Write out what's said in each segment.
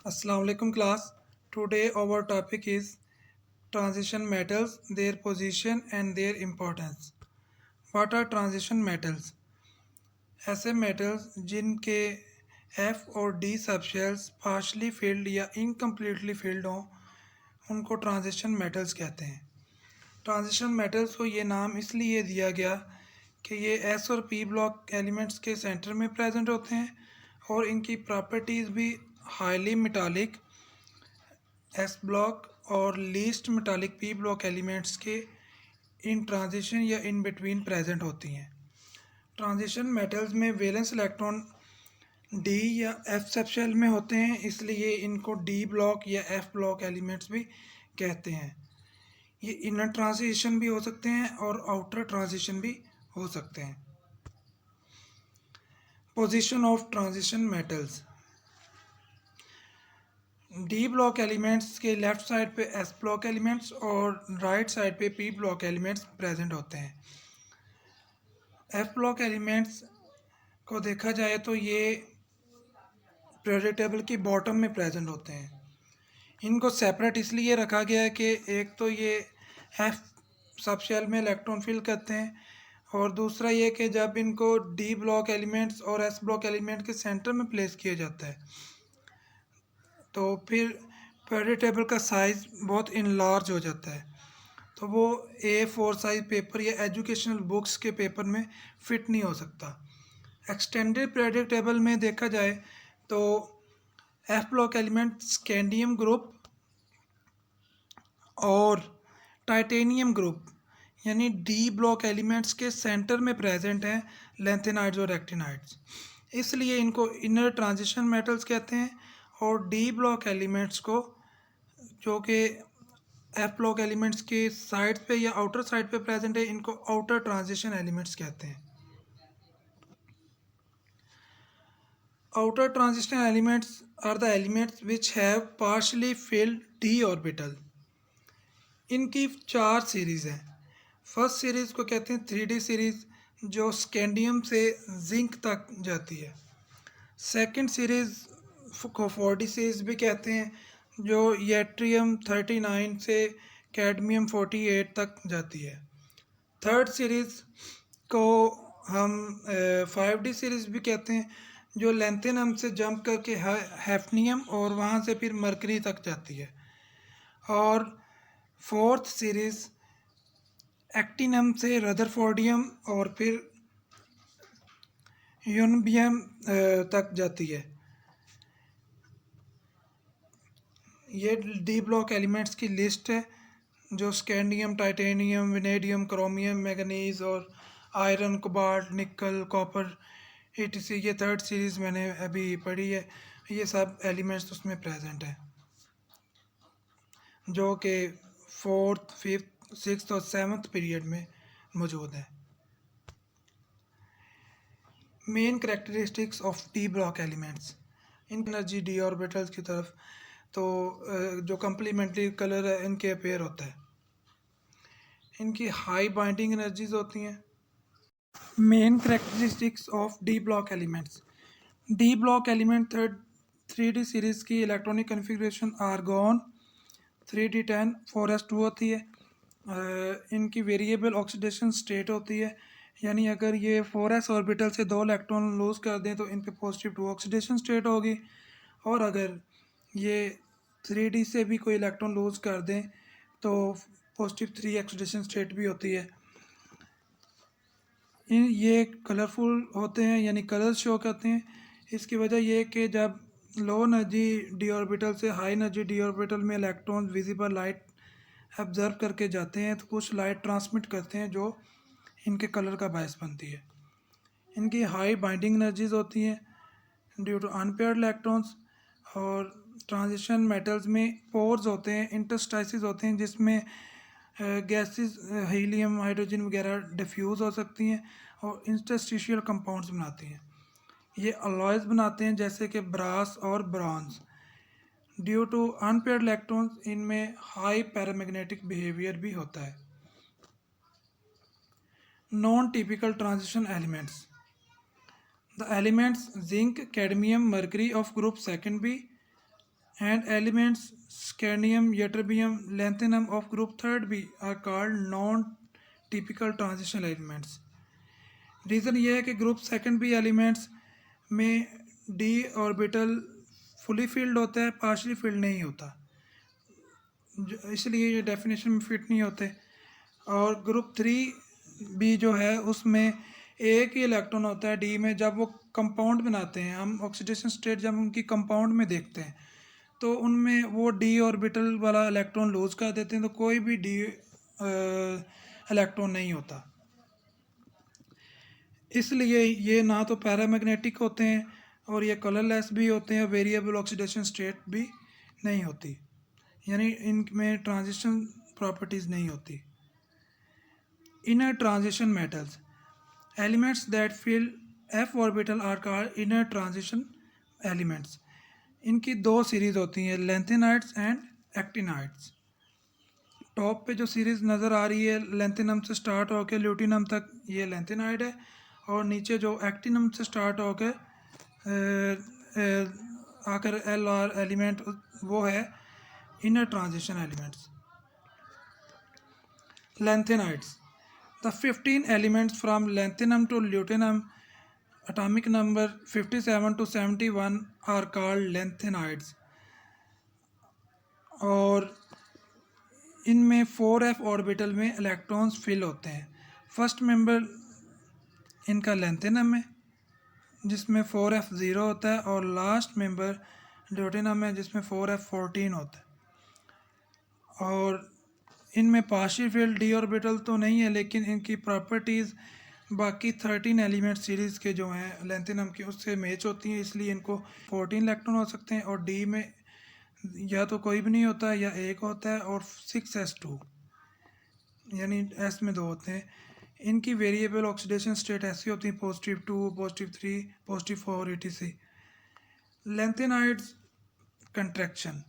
Assalamu alaikum class. Today our topic is transition metals, their position and their importance. What are transition metals? ऐसे metals जिनके F और D subshells partially filled या incompletely filled हों उनको transition metals कहते हैं। Transition metals को ये नाम इसलिए दिया गया कि ये एस और पी ब्लॉक एलिमेंट्स के सेंटर में प्रेजेंट होते हैं और इनकी प्रॉपर्टीज़ भी हाईली मेटालिक एस ब्लॉक और least metallic P block elements के इन ट्रांजिशन या इन बिटवीन प्रेजेंट होती हैं। ट्रांजिशन मेटल्स में वैलेंस इलेक्ट्रॉन डी या एफ सबशेल में होते हैं, इसलिए इनको डी ब्लॉक या एफ ब्लॉक एलिमेंट्स भी कहते हैं। ये इनर ट्रांजिशन भी हो सकते हैं और आउटर ट्रांजिशन भी हो सकते हैं। Position of transition metals, D block elements के लेफ़्ट साइड पे एस ब्लॉक एलिमेंट्स और राइट साइड पे पी ब्लॉक एलिमेंट्स प्रेजेंट होते हैं। एफ ब्लॉक एलिमेंट्स को देखा जाए तो ये पीरियोडिक टेबल की बॉटम में प्रेजेंट होते हैं। इनको सेपरेट इसलिए रखा गया है कि एक तो ये एफ सबशेल में इलेक्ट्रॉन फिल करते हैं और दूसरा ये कि जब इनको डी ब्लॉक एलिमेंट्स और एस ब्लॉक एलिमेंट के सेंटर में प्लेस किया जाता है तो फिर पीरियोडिक टेबल का साइज़ बहुत इनलार्ज हो जाता है, तो वो A4 साइज पेपर या एजुकेशनल बुक्स के पेपर में फिट नहीं हो सकता। एक्सटेंडेड पीरियोडिक टेबल में देखा जाए तो F block element scandium group और टाइटेनियम ग्रुप यानी डी ब्लॉक एलिमेंट्स के सेंटर में प्रेजेंट हैं लेंथेनाइड्स और एक्टिनाइड्स, इसलिए इनको इनर ट्रांजिशन मेटल्स कहते हैं। और डी ब्लॉक एलिमेंट्स को जो कि एफ ब्लॉक एलिमेंट्स के साइड पे या आउटर साइड पे प्रेजेंट है इनको आउटर ट्रांजिशन एलिमेंट्स कहते हैं। Outer transition elements are the elements which have partially filled D orbital. इनकी 4 सीरीज़ हैं। फर्स्ट सीरीज़ को कहते हैं 3D सीरीज़ जो स्कैंडियम से जिंक तक जाती है। सेकंड सीरीज़ को 4D सीरीज़ भी कहते हैं जो यट्रियम 39 से कैडमियम 48 तक जाती है। थर्ड सीरीज़ को हम 5D सीरीज़ भी कहते हैं जो लेंथेनम से जंप करके हैफनियम और वहाँ से फिर मरकरी तक जाती है। और फोर्थ सीरीज़ एक्टिनम से रदरफोर्डियम और फिर यूनबियम तक जाती है। ये डी ब्लॉक एलिमेंट्स की लिस्ट है जो scandium, titanium, vanadium, chromium, manganese और आयरन, कोबाल्ट, निकल, कॉपर etc। ये थर्ड सीरीज़ मैंने अभी पढ़ी है। ये सब एलिमेंट्स उसमें प्रेजेंट हैं जो कि फोर्थ, फिफ्थ, सिक्स्थ और सेवन्थ पीरियड में मौजूद है। Main characteristics of d block elements, in energy D orbitals की तरफ तो जो कम्प्लीमेंट्री कलर है इनके अपेयर होता है। इनकी हाई बाइंडिंग एनर्जीज होती हैं। Main characteristics of d block elements, d block element 3D series की electronic configuration argon 3D10 4s2 होती है। इनकी वेरिएबल ऑक्सीडेशन स्टेट होती है, यानी अगर ये 4s ऑर्बिटल से 2 इलेक्ट्रॉन लूज़ कर दें तो इन पे पॉजिटिव 2 ऑक्सीडेशन स्टेट होगी, और अगर ये 3D से भी कोई इलेक्ट्रॉन लूज़ कर दें तो पॉजिटिव 3 ऑक्सीडेशन स्टेट भी होती है। ये कलरफुल होते हैं यानी कलर्स शो करते हैं। इसकी वजह ये कि जब लो एनर्जी डी ऑर्बिटल से हाई एनर्जी डी ऑर्बिटल में इलेक्ट्रॉन विजिबल लाइट ऑब्जर्व करके जाते हैं तो कुछ लाइट ट्रांसमिट करते हैं जो इनके कलर का बायस बनती है। इनकी हाई बाइंडिंग एनर्जीज होती हैं ड्यू टू अनपेयर्ड इलेक्ट्रॉन्स। और ट्रांजिशन मेटल्स में पोर्स होते हैं, इंटरस्टाइसिस होते हैं जिसमें गैसेस हीलियम, हाइड्रोजन वगैरह डिफ्यूज़ हो सकती हैं और इंटरस्टिशियल कंपाउंड्स बनाती हैं। ये अलॉयज़ बनाते हैं जैसे कि ब्रास और bronze. Due to unpaired electrons इनमें हाई पैरामैग्नेटिक बिहेवियर भी होता है। Non typical transition elements, the elements zinc, cadmium, mercury of group second B and elements scandium, ytterbium, lanthanum of group third B are called non-typical transition elements. Reason ये है कि group second B elements में D orbital fully field होता है, partially field नहीं होता, इसलिए ये डेफिनेशन में फिट नहीं होते। और ग्रुप थ्री बी जो है उसमें एक ही इलेक्ट्रॉन होता है डी में। जब वो कंपाउंड बनाते हैं, हम ऑक्सीडेशन स्टेट जब उनकी कंपाउंड में देखते हैं तो उनमें वो डी ऑर्बिटल वाला इलेक्ट्रॉन लूज कर देते हैं, तो कोई भी डी इलेक्ट्रॉन नहीं होता। इसलिए ये ना तो पैरामैग्नेटिक होते हैं और ये कलरलेस भी होते हैं, वेरिएबल ऑक्सीडेशन स्टेट भी नहीं होती, यानी इनमें ट्रांजिशन प्रॉपर्टीज़ नहीं होती। Inner transition metals, elements that fill F orbital are called inner transition elements. इनकी दो सीरीज़ होती हैं, लेंथेनाइड्स एंड एक्टिनाइड्स। टॉप पे जो सीरीज़ नज़र आ रही है लेंथेनम से स्टार्ट होकर ल्यूटिनम तक, ये लेंथेनाइड है, और नीचे जो एक्टिनम से स्टार्ट होकर आकर एल आर एलिमेंट वो है inner transition elements. Lanthanides, the 15 elements from lanthanum to lutetium atomic number 57 to 71 are called lanthanides, और इनमें 4f ऑर्बिटल में इलेक्ट्रॉन्स फिल होते हैं। फर्स्ट मेंबर इनका लेंथेनम है जिसमें 4f 0 होता है, और लास्ट मेंबर ल्यूटिनम है जिसमें 4f 14 होता है। और इनमें पार्शियल फील्ड डी ऑर्बिटल तो नहीं है, लेकिन इनकी प्रॉपर्टीज़ बाकी 13 एलिमेंट सीरीज़ के जो हैं लेंथेनम की उससे मैच होती हैं, इसलिए इनको 14 इलेक्ट्रॉन हो सकते हैं। और डी में या तो कोई भी नहीं होता या एक होता है, और 6s2 यानी एस में 2 होते हैं। इनकी वेरिएबल ऑक्सीडेशन स्टेट ऐसी होती है +2, +3, +4 etc। लेंथेनाइड्स कंट्रैक्शन,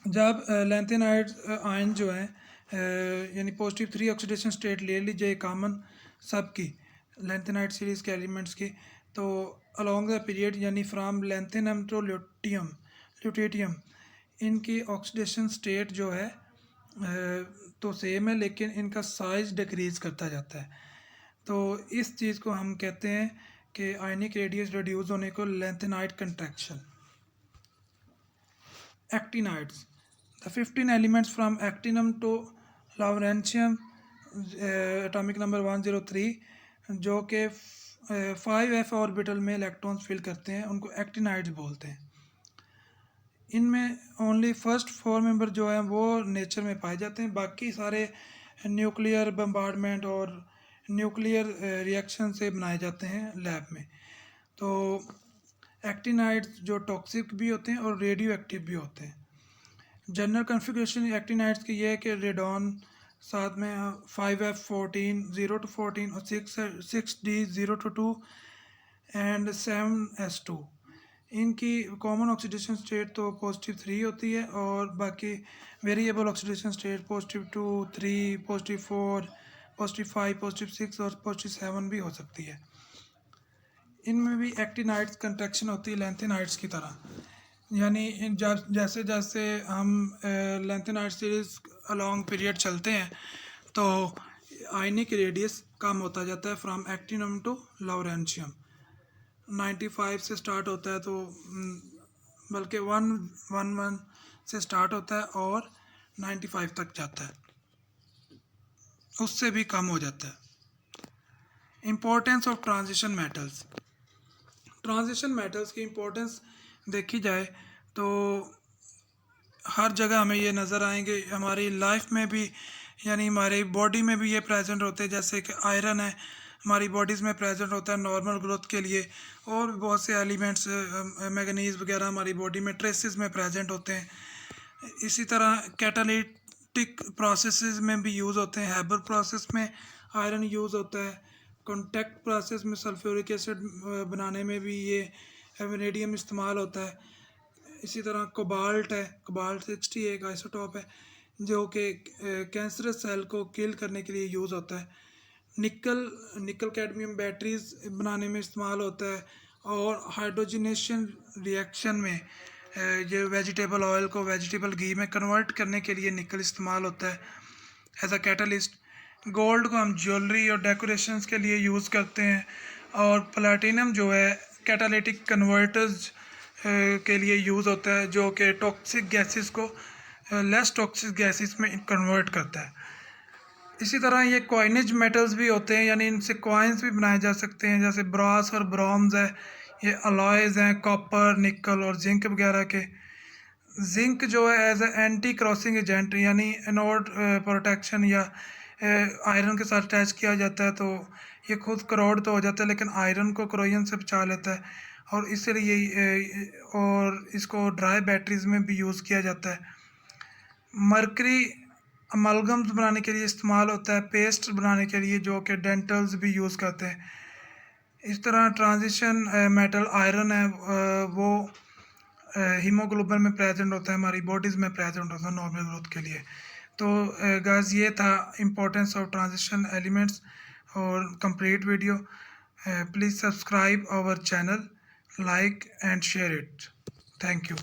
जब लेंथेनाइड्स आयन जो हैं यानी +3 ऑक्सीडेशन स्टेट ले लीजिए कॉमन सब की लेंथेनाइड सीरीज़ के एलिमेंट्स की, तो अलोंग द पीरियड यानी फ्राम लेंथेनम टू ल्यूटेटियम इनकी ऑक्सीडेशन स्टेट जो है तो सेम है, लेकिन इनका साइज़ डिक्रीज़ करता जाता है। तो इस चीज़ को हम कहते हैं कि आयनिक रेडियस रिड्यूस होने को lanthanide contraction. Actinides, the 15 elements from actinum to lawrencium atomic number 103 जो कि 5f ऑर्बिटल में इलेक्ट्रॉन्स फिल करते हैं उनको एक्टिनाइड्स बोलते हैं। इनमें ओनली फर्स्ट 4 मेंबर जो हैं वो नेचर में पाए जाते हैं, बाकी सारे न्यूक्लियर बम्बार्डमेंट और न्यूक्लियर रिएक्शन से बनाए जाते हैं लैब में। तो एक्टिनाइड्स जो टॉक्सिक भी होते हैं और रेडियो एक्टिव भी होते हैं। जनरल कन्फिग्रेशन एक्टिनाइड्स की ये है कि रेडॉन साथ में 5f 14 0 to 14 और 6d 0 to 2 एंड 7s2। इनकी कॉमन ऑक्सीडेशन स्टेट तो +3 होती है, और बाकी वेरिएबल ऑक्सीडेशन स्टेट +2, 3, +4, +5, +6 और +7 भी हो सकती है। इनमें भी एक्टिनाइड्स कंट्रैक्शन होती है लेंथेनाइड्स की तरह, यानी जैसे जैसे हम लेंथेनाइड सीरीज़ अलॉन्ग पीरियड चलते हैं तो आयनिक रेडियस कम होता जाता है फ्रॉम एक्टिनम टू लॉरेंशियम। 95 से स्टार्ट होता है, तो बल्कि 111 से स्टार्ट होता है और 95 तक जाता है, उससे भी कम हो जाता है। Importance of transition metals, transition metals की इम्पोर्टेंस देखी जाए तो हर जगह हमें ये नज़र आएंगे, हमारी लाइफ में भी यानी हमारी बॉडी में भी ये प्रेजेंट होते हैं। जैसे कि आयरन है हमारी बॉडीज़ में प्रेजेंट होता है नॉर्मल ग्रोथ के लिए, और भी बहुत से एलिमेंट्स मैंगनीज़ वगैरह हमारी बॉडी में ट्रेसेस में प्रेजेंट होते हैं। इसी तरह कैटालिटिक प्रोसेसेस में भी यूज़ होते हैं, हैबर प्रोसेस में आयरन यूज़ होता है, कॉन्टैक्ट प्रोसेस में सल्फ्यूरिक एसिड बनाने में भी ये वेनेडियम इस्तेमाल होता है। इसी तरह कोबाल्ट है, कोबाल्ट 60 एक आइसोटॉप है जो कि कैंसरस सेल को किल करने के लिए यूज़ होता है। निकल कैडमियम बैटरीज बनाने में इस्तेमाल होता है, और हाइड्रोजनेशन रिएक्शन में ये वेजिटेबल ऑयल को वेजिटेबल घी में कन्वर्ट करने के लिए निकल इस्तेमाल होता है एज अ कैटलिस्ट। गोल्ड को हम ज्वेलरी और डेकोरेशंस के लिए यूज़ करते हैं, और प्लैटिनम जो है कैटालिटिक कन्वर्टर्स के लिए यूज़ होता है, जो कि टॉक्सिक गैसेस को लेस टॉक्सिक गैसेस में कन्वर्ट करता है। इसी तरह ये कॉइनेज मेटल्स भी होते हैं, यानी इनसे कॉइन्स भी बनाए जा सकते हैं, जैसे ब्रास और ब्रॉन्ज है, ये अलॉयज़ हैं कॉपर, निकल और जिंक वगैरह के। जिंक जो है as a anti corrosion agent, यानी एनोड प्रोटेक्शन या आयरन के साथ अटैच किया जाता है, तो ये खुद करोड तो हो जाता है लेकिन आयरन को क्रोजन से बचा लेता है, और इसलिए और इसको ड्राई बैटरीज में भी यूज़ किया जाता है। मरकरी अमलगम्स बनाने के लिए इस्तेमाल होता है, पेस्ट बनाने के लिए, जो कि डेंटल्स भी यूज़ करते हैं। इस तरह ट्रांजिशन मेटल आयरन है, वो हीमोग्लोबिन में प्रेजेंट होता है, हमारी बॉडीज़ में प्रेजेंट होता है नॉर्मल ग्रोथ के लिए। तो गाइस ये था इम्पोर्टेंस ऑफ ट्रांजिशन एलिमेंट्स और complete video. Please subscribe our channel, like and share it. Thank you.